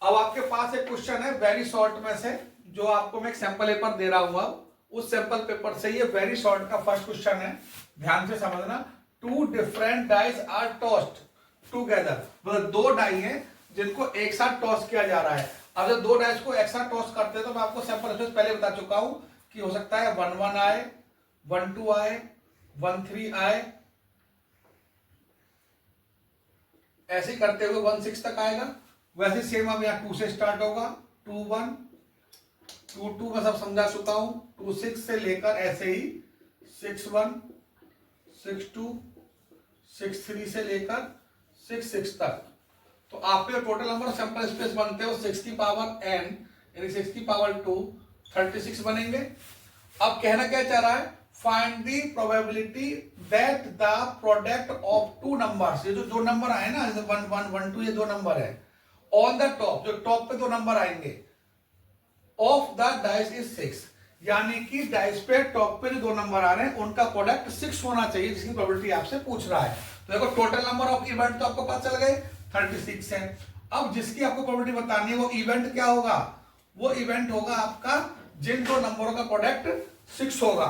अब आपके पास एक क्वेश्चन है वेरी शॉर्ट में से, जो आपको मैं एक सैंपल पेपर दे रहा हूं, उस सैंपल पेपर से ये वेरी शॉर्ट का फर्स्ट क्वेश्चन है, ध्यान से समझना। Two different dice are tossed together, मतलब दो डाई हैं जिनको एक साथ टॉस किया जा रहा है। अब जब दो डाइस को एक साथ टॉस करते हैं तो मैं आपको सैंपल स्पेस पहले बता चुका हूं कि हो सकता है 1-1 आए, 1-2 आए, 1-3 आए, ऐसे करते हुए 1-6 तक आएगा। वैसे सेम अब यहाँ 2 से स्टार्ट होगा, 2-1, 2-2 मैं सब समझा चुका हूं, 2-6 से लेकर ऐसे ही 6-1, 6-2, 6-3 से लेकर 6-6 तक। तो आपके टोटल नंबर सैंपल स्पेस बनते हैं वो 6 की पावर n यानी 6 की पावर 2 36 बनेंगे। अब कहना क्या चाह रहा है, find the probability that the product of two numbers, ये जो दो नंबर आए ना, जैसे 1 1 1 2 ये दो नंबर है, ऑन द टॉप, जो टॉप पे दो नंबर आएंगे, ऑफ द डाइस इज 6, यानी कि डाइस पे टॉप पे जो दो नंबर आ रहे हैं उनका प्रोडक्ट 6 होना चाहिए, जिसकी प्रोबेबिलिटी आपसे पूछ रहा है। तो देखो टोटल नंबर ऑफ इवेंट तो आपको पता चल गए 36 है। अब जिसकी आपको प्रोबेबिलिटी बतानी है वो इवेंट क्या होगा, वो इवेंट होगा आपका जिन दो नंबरों का प्रोडक्ट 6 होगा।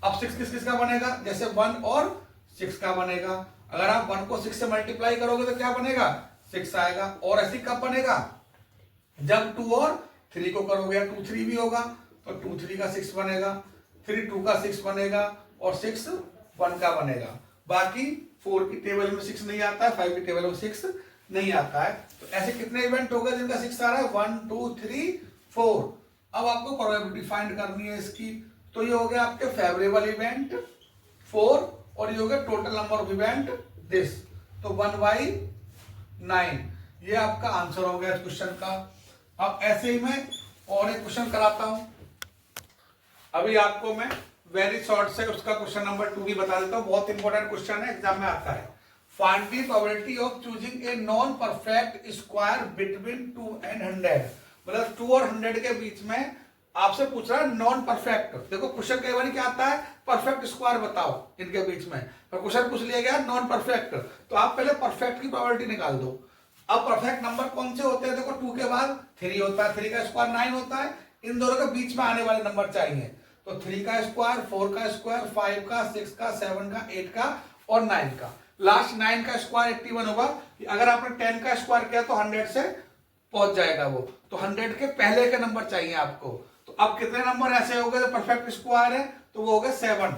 अब 6 किस किस का बनेगा, जैसे 1 और 6 का बनेगा। अगर आप 1 को 6 से मल्टीप्लाई करोगे तो क्या बनेगा, 6 आएगा। और ऐसे कब बनेगा, जब 2 और 3 को करोगे, 2 3 भी होगा तो 2 3 का 6 बनेगा, 3 2 का 6 बनेगा और 6 1 का बनेगा। बाकी 4 की टेबल में 6 नहीं आता है, 5 की टेबल में 6 नहीं आता है। तो ऐसे कितने इवेंट हो गए जिनका 6 आ रहा है, 1 2 3 4। अब आपको प्रोबेबिलिटी फाइंड करनी है इसकी, तो ये हो गया आपके फेवरेबल इवेंट 4 और ये हो गया total number of event this, तो 1/9 ये आपका आंसर हो गया इस क्वेश्चन का। अब ऐसे ही मैं और एक क्वेश्चन कराता हूं, अभी आपको मैं वेरी शॉर्ट से उसका क्वेश्चन नंबर 2 भी बता देता हूं, बहुत इंपॉर्टेंट क्वेश्चन है, एग्जाम में आता है। Find the probability of choosing a non perfect square between 2 and 100, मतलब 2 और 100 के बीच में आपसे पूछ रहा है नॉन परफेक्ट। देखो क्वेश्चन कई बार क्या आता है, परफेक्ट स्क्वायर बताओ इनके बीच में, पर क्वेश्चन पूछ लिया गया नॉन परफेक्ट, तो आप पहले परफेक्ट की प्रोबेबिलिटी निकाल दो। अब परफेक्ट नंबर कौन से होते हैं, देखो 2 के बाद 3 होता है, 3 का स्क्वायर 9 होता है, इन दोनों के बीच में आने वाले नंबर चाहिए, तो 3 का स्क्वायर, 4 का स्क्वायर, 5 का, 6 का, 7 का, 8 का और 9 का। लास्ट 9 का स्क्वायर 81 होगा, कि अगर आपने 10 का स्क्वायर किया तो 100 से पहुंच जाएगा वो, तो 100 के पहले के नंबर चाहिए आपको। तो अब कितने नंबर ऐसे हो गए जो परफेक्ट स्क्वायर है, तो वो हो गए 7,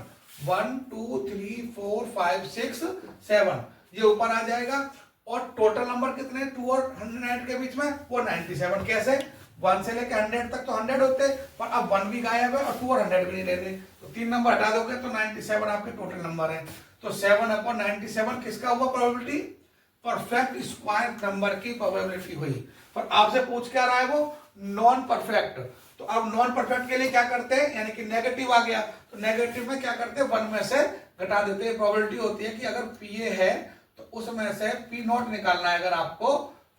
1 2 3 4 5 6 7, ये ऊपर आ जाएगा। और टोटल नंबर कितने, 2 और 100 के बीच में, वो 97। कैसे, 1 से लेकर 100 तक तो 100 होते, पर अब 1 भी गायब है और 2 और 100 भी नहीं ले रहे, तो 3 नंबर हटा दोगे तो 97 आपके टोटल नंबर है। तो 7/97 किसका हुआ प्रोबेबिलिटी, परफेक्ट स्क्वायर नंबर की प्रोबेबिलिटी हुई। पर आपसे पूछ क्या रहा है, वो नॉन परफेक्ट। तो अब नॉन परफेक्ट के लिए क्या करते हैं, यानी कि नेगेटिव आ गया, तो नेगेटिव में क्या करते हैं, 1 में से घटा देते हैं। प्रोबेबिलिटी होती है कि अगर पीए है तो उसमें से पी नॉट निकालना है अगर आपको,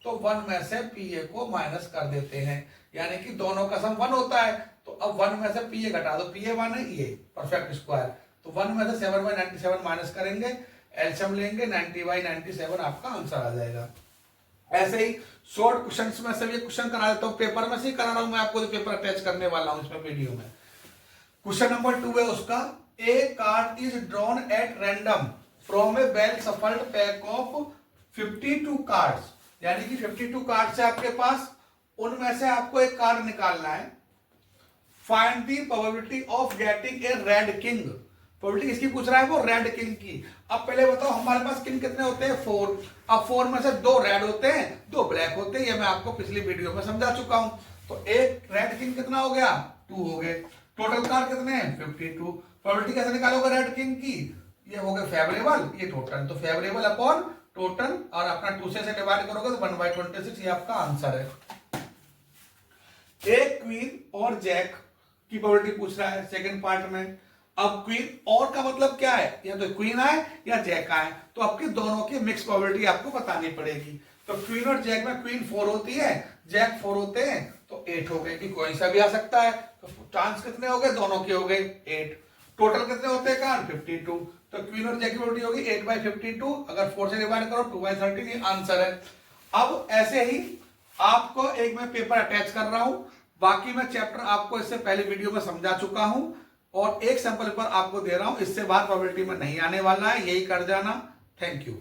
तो 1 में से पीए को माइनस कर देते हैं, यानी कि दोनों का सम 1 होता है, तो अब 1 में से पीए घटा दो, पीए माने ये परफेक्ट स्क्वायर, तो 1 में से 7/97 माइनस करेंगे, एलसीएम लेंगे, 90/97 आपका आंसर आ जाएगा। ऐसे ही शॉर्ट क्वेश्चंस में से भी क्वेश्चन करा देता हूं, पेपर में से ही करा रहा हूं मैं आपको, जो पेपर अटैच करने वाला हूं इसमें वीडियो में। क्वेश्चन नंबर 2 है उसका, a card is drawn at random from a well shuffled pack of 52 cards, यानी कि 52 कार्ड्स है आपके पास, उनमें से आपको एक कार्ड निकालना है। Find the probability of getting a red king, probability किसकी पूछ रहा है, वो रेड किंग की। अब पहले बताओ हमारे पास किंग कितने होते हैं, 4। अब 4 में से 2 रेड होते हैं, 2 ब्लैक होते हैं, ये मैं आपको पिछली वीडियो में समझा चुका हूं। तो एक रेड किंग कितना हो गया, 2 हो गए। टोटल कार्ड कितने हैं, 52। प्रोबेबिलिटी कैसे निकालोगे रेड किंग की, ये हो गया फेवरेबल, ये टोटल, तो फेवरेबल अपॉन टोटल, और अपना 2 से डिवाइड करोगे तो 1/26, ये आपका आंसर है। एक क्वीन और जैक की प्रोबेबिलिटी पूछ रहा है सेकंड पार्ट में। अब क्वीन और का मतलब क्या है, या तो क्वीन आए या जैक आए, तो आपके दोनों की मिक्स प्रोबेबिलिटी आपको बतानी पड़ेगी। तो क्वीन और जैक में क्वीन 4 होती है, जैक 4 होते हैं, तो 8 हो गए, कि कोई सा भी आ सकता है। तो चांस कितने हो गए, दोनों के हो गए 8। टोटल कितने होते हैं कार्ड, 52, तो क्वीन और जैक की प्रोबेबिलिटी होगी 8/52, अगर 4 से डिवाइड करो 2/13, ये आंसर है। अब ऐसे ही आपको एक मैं पेपर अटैच कर रहा हूं, बाकी मैं चैप्टर आपको इससे पहले वीडियो में समझा चुका हूं और एक सैंपल पेपर आपको दे रहा हूं, इससे बाहर प्रोबेबिलिटी में नहीं आने वाला है, यही कर जाना। Thank you.